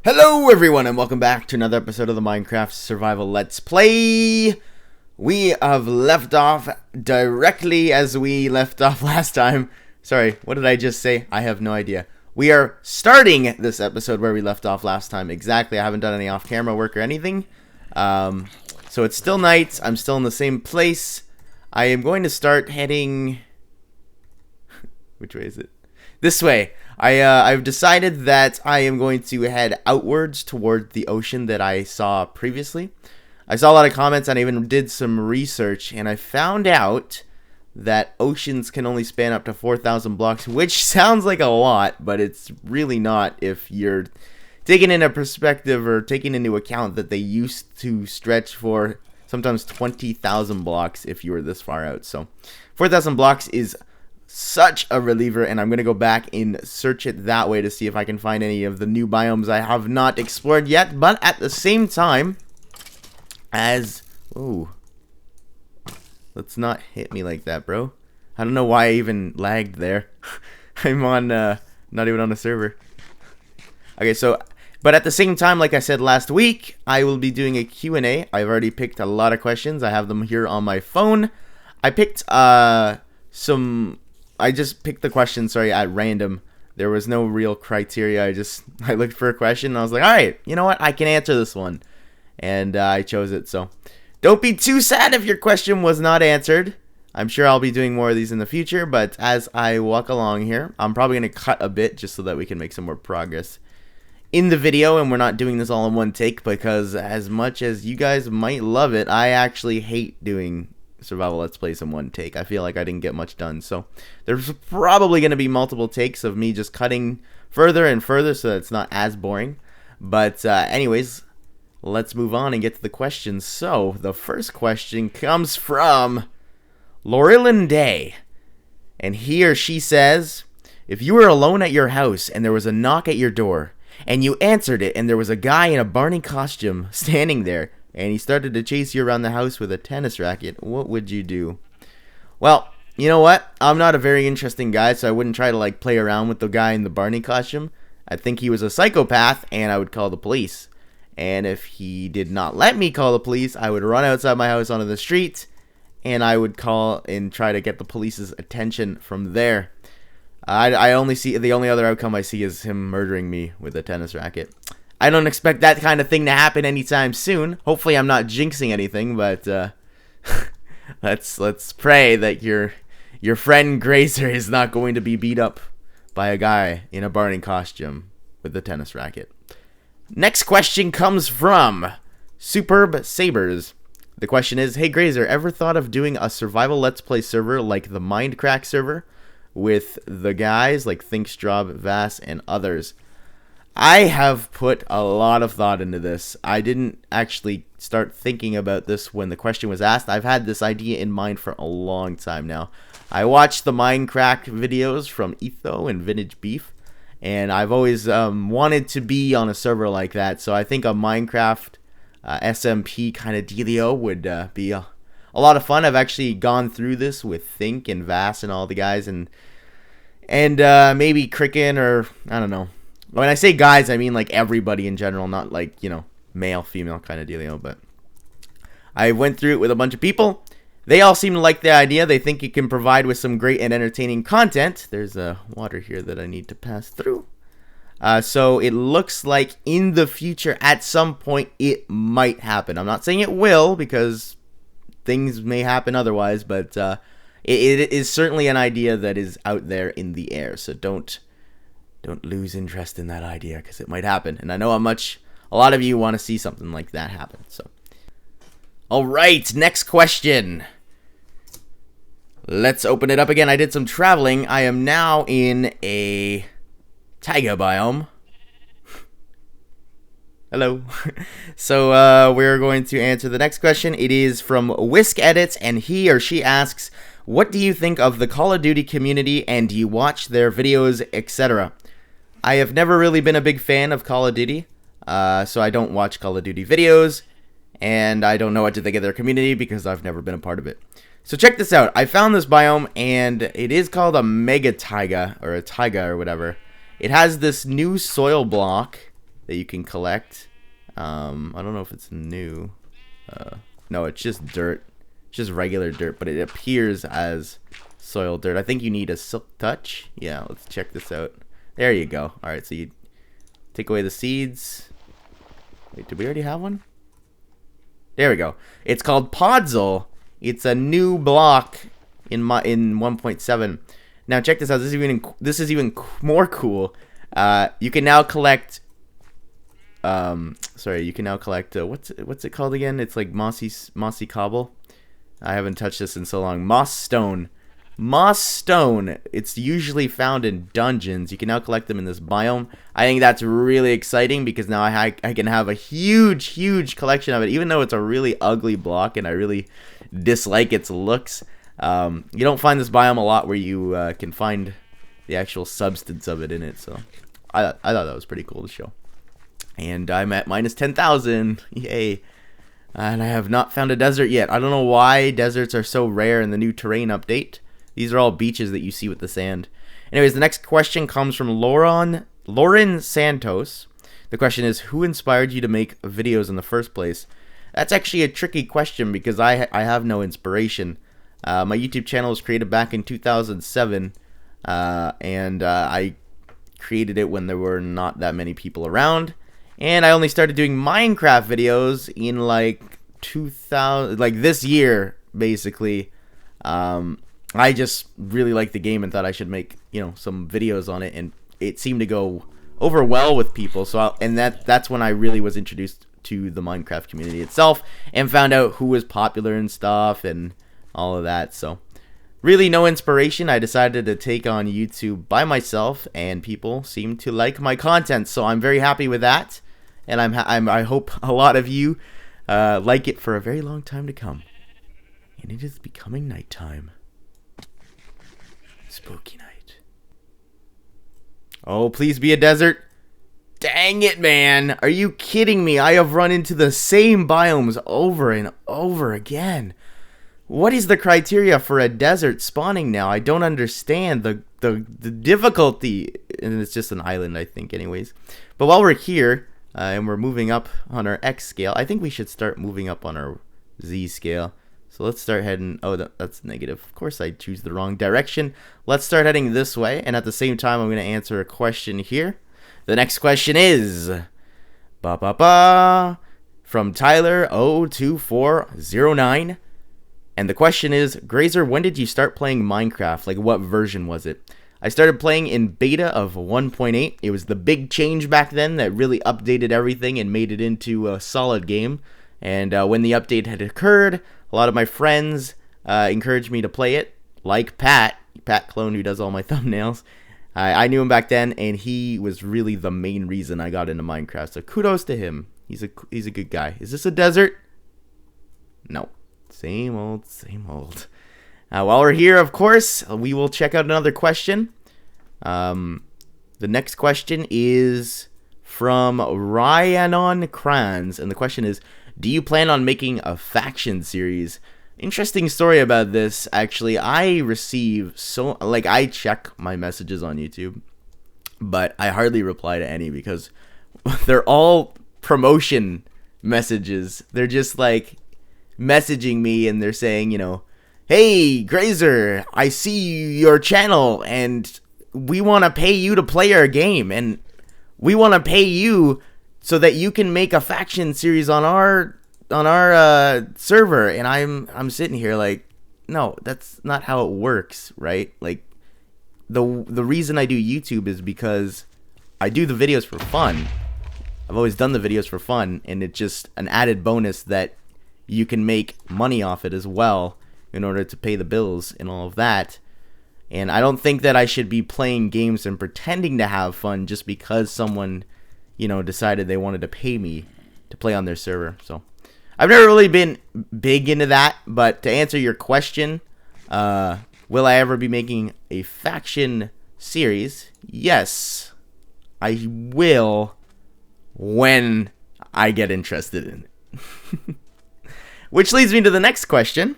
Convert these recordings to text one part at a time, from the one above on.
Hello everyone and welcome back to another episode of the Minecraft Survival Let's Play. We have left off directly as we left off last time. Sorry, what did I just say? I have no idea. We are starting this episode where we left off last time. Exactly, I haven't done any off-camera work or anything. So it's still night, I'm still in the same place. I am going to start heading... Which way is it? This way. I've decided that I am going to head outwards toward the ocean that I saw previously. I saw a lot of comments and I even did some research, and I found out that oceans can only span up to 4,000 blocks, which sounds like a lot, but it's really not if you're taking into perspective or taking into account that they used to stretch for sometimes 20,000 blocks if you were this far out. So 4,000 blocks is such a reliever, and I'm going to go back and search it that way to see if I can find any of the new biomes I have not explored yet. But at the same time, ooh, let's not hit me like that, bro. I don't know why I even lagged there. I'm on, not even on a server. Okay, so, but at the same time, like I said last week, I will be doing a Q&A. I've already picked a lot of questions. I have them here on my phone. I picked, I just picked the question, at random. There was no real criteria. I looked for a question and I was like, alright, you know what? I can answer this one. And I chose it, so don't be too sad if your question was not answered. I'm sure I'll be doing more of these in the future, but as I walk along here, I'm probably going to cut a bit just so that we can make some more progress in the video, and we're not doing this all in one take, because as much as you guys might love it, I actually hate doing survival let's plays in one take. I feel like I didn't get much done, so there's probably going to be multiple takes of me just cutting further and further so that it's not as boring. But anyways, let's move on and get to the questions. So the first question comes from Laurelan Day, and he or she says, if you were alone at your house and there was a knock at your door and you answered it and there was a guy in a Barney costume standing there and he started to chase you around the house with a tennis racket, what would you do? Well, you know what? I'm not a very interesting guy, so I wouldn't try to play around with the guy in the Barney costume. I think he was a psychopath, and I would call the police. And if he did not let me call the police, I would run outside my house onto the street, and I would call and try to get the police's attention from there. I only see, the only other outcome I see is him murdering me with a tennis racket. I don't expect that kind of thing to happen anytime soon. Hopefully I'm not jinxing anything, but let's pray that your friend Graser is not going to be beat up by a guy in a Barney costume with a tennis racket. Next question comes from Superb Sabers. The question is, hey Graser, ever thought of doing a survival let's play server like the Mindcrack server with the guys like Thinkstraub, Vass, and others? I have put a lot of thought into this. I didn't actually start thinking about this when the question was asked. I've had this idea in mind for a long time now. I watched the Minecraft videos from I.Y.F.F.E and Vintage Beef, and I've always wanted to be on a server like that. So I think a Minecraft SMP kind of dealio would be a lot of fun. I've actually gone through this with Think and Vass and all the guys, and maybe Cricken, or I don't know. When I say guys, I mean everybody in general, not male, female kind of dealio. But I went through it with a bunch of people. They all seem to like the idea. They think it can provide with some great and entertaining content. There's water here that I need to pass through. So it looks like in the future, at some point, it might happen. I'm not saying it will, because things may happen otherwise, but it is certainly an idea that is out there in the air. So don't lose interest in that idea, because it might happen. And I know how much a lot of you want to see something like that happen. So, all right, next question. Let's open it up again. I did some traveling. I am now in a taiga biome. Hello. So we're going to answer the next question. It is from Whisk Edits, and he or she asks, what do you think of the Call of Duty community, and do you watch their videos, etc.? I have never really been a big fan of Call of Duty, so I don't watch Call of Duty videos, and I don't know what to think of their community because I've never been a part of it. So check this out. I found this biome, and it is called a mega taiga, or a taiga, or whatever. It has this new soil block that you can collect. I don't know if it's new. No, it's just dirt. It's just regular dirt, but it appears as soil dirt. I think you need a silk touch. Yeah, let's check this out. There you go. All right, so you take away the seeds. Wait, did we already have one? There we go. It's called Podzol. It's a new block in 1.7. Now check this out. This is even more cool. You can now collect. Sorry, you can now collect. What's it called again? It's like mossy cobble. I haven't touched this in so long. Moss stone. Moss stone. It's usually found in dungeons. You can now collect them in this biome. I think that's really exciting because now I can have a huge collection of it, even though it's a really ugly block and I really dislike its looks. You don't find this biome a lot where you can find the actual substance of it in it. So I thought that was pretty cool to show. And I'm at minus 10,000. Yay. And I have not found a desert yet. I don't know why deserts are so rare in the new terrain update. These are all beaches that you see with the sand. Anyways, the next question comes from Lauren Santos. The question is, who inspired you to make videos in the first place? That's actually a tricky question because I have no inspiration. My YouTube channel was created back in 2007, and I created it when there were not that many people around. And I only started doing Minecraft videos in like 2000, like this year, basically. I just really liked the game and thought I should make, some videos on it, and it seemed to go over well with people. So, that's when I really was introduced to the Minecraft community itself and found out who was popular and stuff and all of that. So, really no inspiration. I decided to take on YouTube by myself, and people seem to like my content. So I'm very happy with that, and I hope a lot of you like it for a very long time to come. And it is becoming nighttime. Spooky night. Oh, please be a desert. Dang it, man. Are you kidding me? I have run into the same biomes over and over again. What is the criteria for a desert spawning now? I don't understand the difficulty. And it's just an island, I think, anyways. But while we're here, and we're moving up on our X scale, I think we should start moving up on our Z scale. So let's start heading. Oh, that's negative. Of course, I choose the wrong direction. Let's start heading this way. And at the same time, I'm going to answer a question here. The next question is from Tyler02409. And the question is, Graser, when did you start playing Minecraft? Like, what version was it? I started playing in beta of 1.8. It was the big change back then that really updated everything and made it into a solid game. And when the update had occurred, a lot of my friends encouraged me to play it, like Pat Clone, who does all my thumbnails. I knew him back then, and he was really the main reason I got into Minecraft. So kudos to him. He's a good guy. Is this a desert? No. Same old, same old. While we're here, of course, we will check out another question. The next question is from Ryanon Kranz, and the question is, do you plan on making a faction series? Interesting story about this, actually. I check my messages on YouTube, but I hardly reply to any because they're all promotion messages. They're just like messaging me and they're saying, hey, Graser, I see your channel and we want to pay you to play our game, and we want to pay you so that you can make a faction series on our server. And I'm sitting here like, no, that's not how it works, right? Like the reason I do YouTube is because I do the videos for fun. I've always done the videos for fun, and it's just an added bonus that you can make money off it as well in order to pay the bills and all of that. And I don't think that I should be playing games and pretending to have fun just because someone, decided they wanted to pay me to play on their server. So I've never really been big into that, but to answer your question, will I ever be making a faction series? Yes, I will when I get interested in it. Which leads me to the next question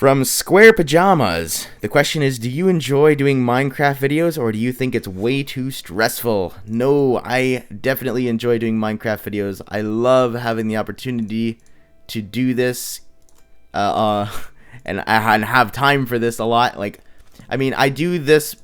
From Square Pajamas, the question is, do you enjoy doing Minecraft videos or do you think it's way too stressful? No, I definitely enjoy doing Minecraft videos. I love having the opportunity to do this and I have time for this a lot. Like, I mean, I do this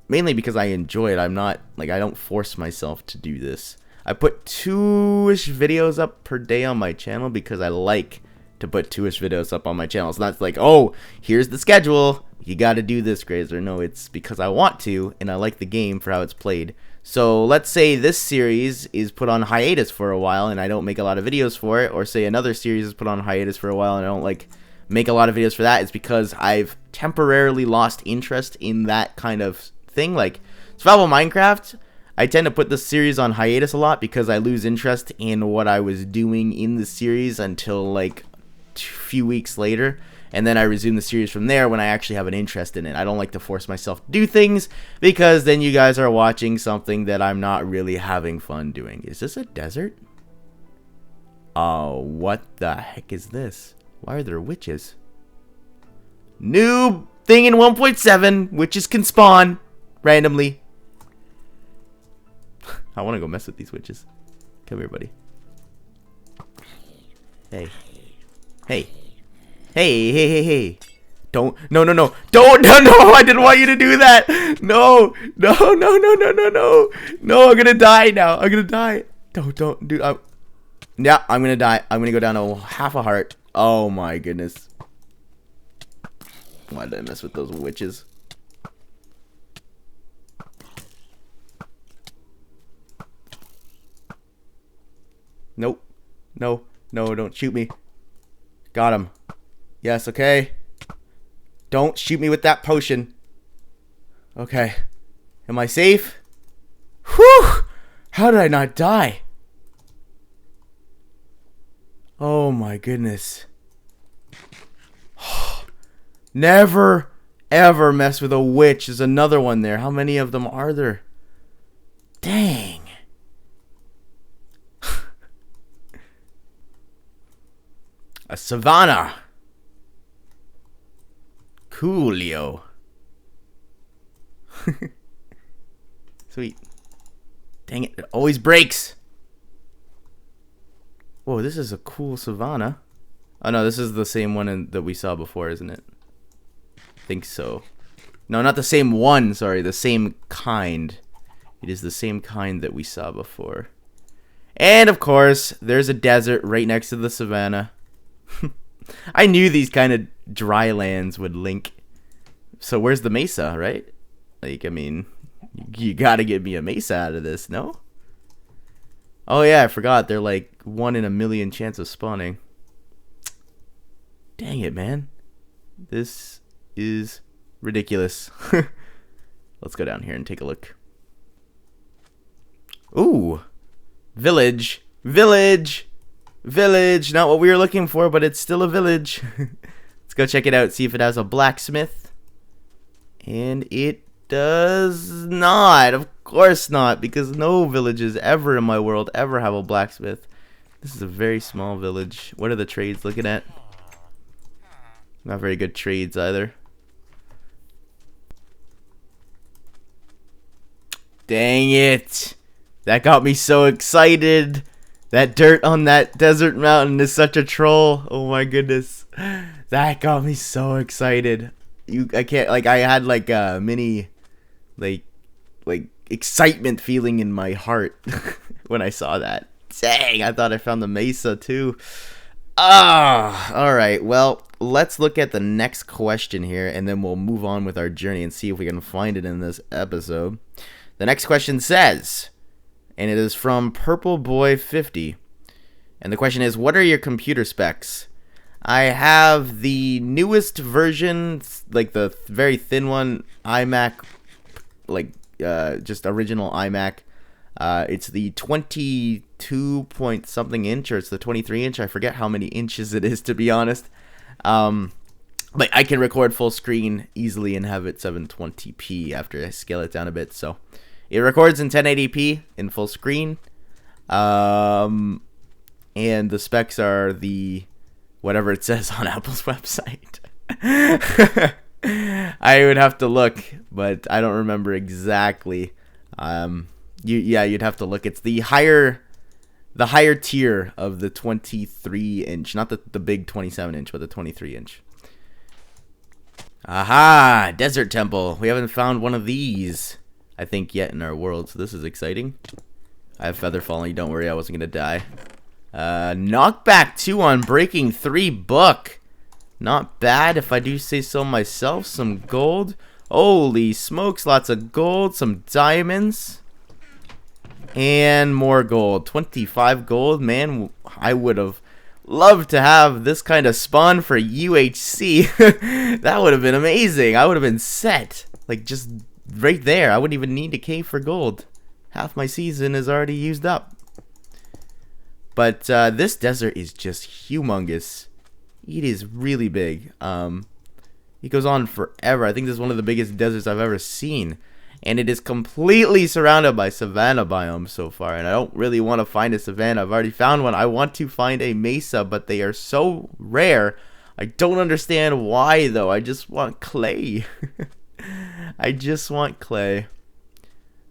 mainly because I enjoy it. I'm not, like, I don't force myself to do this. I put 2-ish videos up per day on my channel because I like to put 2-ish videos up on my channel. It's not like, oh, here's the schedule, you gotta do this, Graser. No, it's because I want to, and I like the game for how it's played. So let's say this series is put on hiatus for a while and I don't make a lot of videos for it, or say another series is put on hiatus for a while and I don't like make a lot of videos for that. It's because I've temporarily lost interest in that kind of thing. Like Survival Minecraft, I tend to put this series on hiatus a lot because I lose interest in what I was doing in the series until like few weeks later, and then I resume the series from there when I actually have an interest in it. I don't like to force myself to do things because then you guys are watching something that I'm not really having fun doing. Is this a desert? Oh, what the heck is this? Why are there witches? New thing in 1.7, witches can spawn randomly. I want to go mess with these witches. Come here, buddy. Hey. Hey. Hey, hey, hey, hey. Don't. No, no, no. Don't. No, no. I didn't want you to do that. No. No, no, no, no, no, no. No, I'm going to die now. I'm going to die. Don't. Dude. Yeah, I'm going to die. I'm going to go down to half a heart. Oh, my goodness. Why did I mess with those witches? Nope. No. No, don't shoot me. Got him. Yes, okay. Don't shoot me with that potion. Okay. Am I safe? Whew! How did I not die? Oh my goodness. Never, ever mess with a witch. There's another one there. How many of them are there? Dang. A savanna. Coolio. Sweet. Dang it, it always breaks. Whoa, this is a cool savanna. Oh no, this is the same one that we saw before, isn't it? I think so. No, not the same one, sorry, the same kind. It is the same kind that we saw before. And of course, there's a desert right next to the savanna. I knew these kind of dry lands would link. So where's the mesa, right? Like, I mean, you gotta get me a mesa out of this, no? Oh yeah, I forgot. They're like 1 in a million chance of spawning. Dang it, man. This is ridiculous. Let's go down here and take a look. Ooh. Village. Village. Village, not what we were looking for, but it's still a village. Let's go check it out, see if it has a blacksmith. And it does not. Of course not, because no villages ever in my world ever have a blacksmith. This is a very small village. What are the trades looking at? Not very good trades either. Dang it. That got me so excited. That dirt on that desert mountain is such a troll. Oh my goodness. That got me so excited. I can't, like, I had like a mini like excitement feeling in my heart when I saw that. Dang, I thought I found the mesa too. Alright, well, let's look at the next question here and then we'll move on with our journey and see if we can find it in this episode. The next question says, and it is from Purple Boy 50. And the question is, what are your computer specs? I have the newest version, like the very thin one, iMac, like just original iMac. It's the 22 point something inch, or it's the 23 inch. I forget how many inches it is, to be honest. But I can record full screen easily and have it 720p after I scale it down a bit. So it records in 1080p in full screen. And the specs are the whatever it says on Apple's website. I would have to look, but I don't remember exactly. You'd have to look. It's the higher tier of the 23-inch, not the big 27-inch, but the 23-inch. Aha! Desert Temple. We haven't found one of these, I think, yet in our world, so this is exciting. I have Feather Falling. Don't worry, I wasn't going to die. Knockback 2 on Breaking 3 book. Not bad, if I do say so myself. Some gold. Holy smokes, lots of gold. Some diamonds. And more gold. 25 gold. Man, I would have loved to have this kind of spawn for UHC. That would have been amazing. I would have been set. Like, just right there. I wouldn't even need a cave for gold. Half my season is already used up. But this desert is just humongous. It is really big. It goes on forever. I think this is one of the biggest deserts I've ever seen. And it is completely surrounded by savanna biomes so far. And I don't really want to find a savanna. I've already found one. I want to find a mesa, but they are so rare. I don't understand why, though. I just want clay. I just want clay.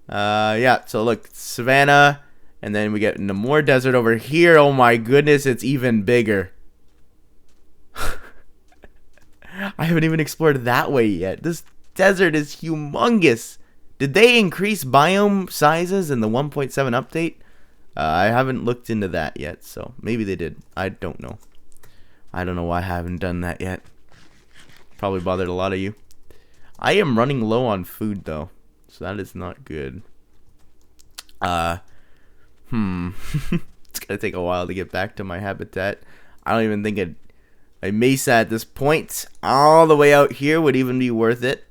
Yeah, so look, savanna. And then we get into more desert over here. Oh my goodness, it's even bigger. I haven't even explored that way yet. This desert is humongous. Did they increase biome sizes in the 1.7 update? I haven't looked into that yet, so maybe they did. I don't know. I don't know why I haven't done that yet. Probably bothered a lot of you. I am running low on food, though, so that is not good. It's gonna take a while to get back to my habitat. I don't even think a mesa at this point, all the way out here, would even be worth it.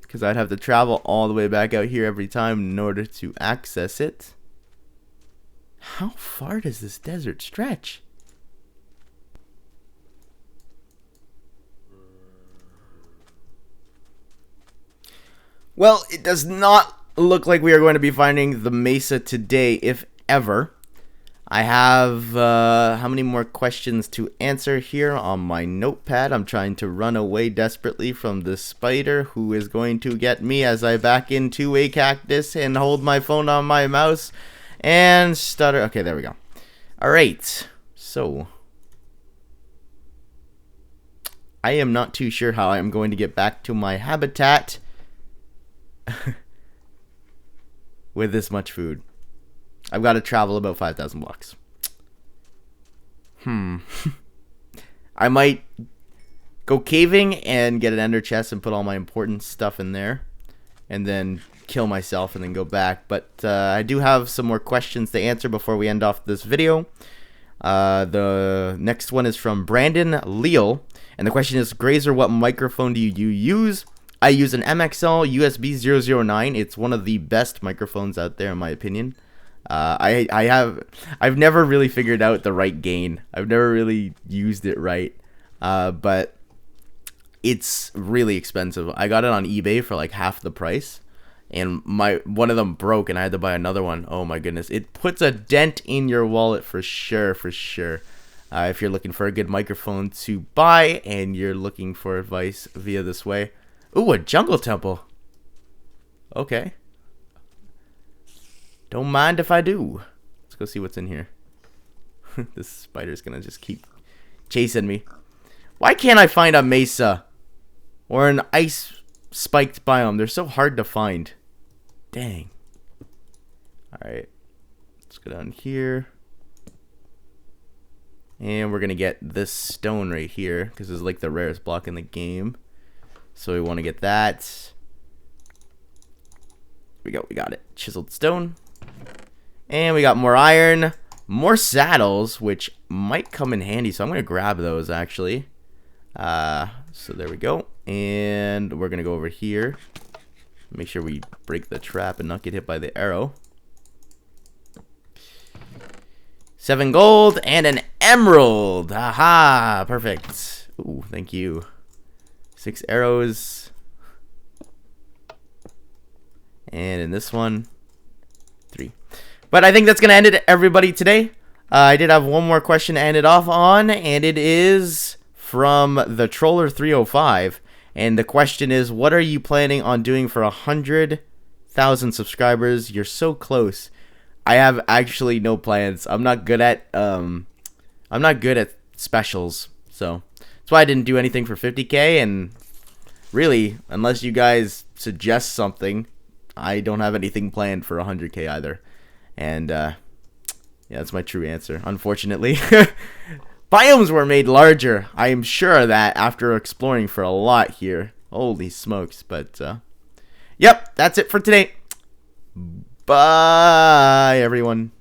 Because I'd have to travel all the way back out here every time in order to access it. How far does this desert stretch? Well, it does not look like we are going to be finding the mesa today, if ever. I have how many more questions to answer here on my notepad. I'm trying to run away desperately from this spider who is going to get me as I back into a cactus and hold my phone on my mouse and stutter. Okay, there we go. Alright, so I am not too sure how I am going to get back to my habitat with this much food. I've got to travel about 5,000 blocks. I might go caving and get an ender chest and put all my important stuff in there. And then kill myself and then go back. But I do have some more questions to answer before we end off this video. The next one is from Brandon Leal. And the question is, Graser, what microphone do you use? I use an MXL USB 009. It's one of the best microphones out there in my opinion. I've never really figured out the right gain. I've never really used it right. But it's really expensive. I got it on eBay for like half the price. And one of them broke and I had to buy another one. Oh my goodness. It puts a dent in your wallet for sure, for sure. If you're looking for a good microphone to buy and you're looking for advice via this way. Ooh, a jungle temple. Okay. Don't mind if I do. Let's go see what's in here. This spider's gonna just keep chasing me. Why can't I find a mesa? Or an ice spiked biome? They're so hard to find. Dang. Alright. Let's go down here. And we're gonna get this stone right here. Because it's like the rarest block in the game. So we want to get that. Here we go. We got it. Chiseled stone. And we got more iron, more saddles, which might come in handy. So I'm going to grab those, actually. So there we go. And we're going to go over here. Make sure we break the trap and not get hit by the arrow. 7 gold and an emerald. Aha, perfect. Ooh, thank you. 6 arrows. And in this one, 3. But I think that's going to end it, everybody, today. I did have one more question to end it off on, and it is from the Troller 305, and the question is, what are you planning on doing for 100,000 subscribers? You're so close. I have actually no plans. I'm not good at specials, so that's why I didn't do anything for 50K. And really, unless you guys suggest something, I don't have anything planned for 100K either. And yeah, that's my true answer, unfortunately. Biomes were made larger. I am sure of that after exploring for a lot here. Holy smokes. But yep, that's it for today. Bye, everyone.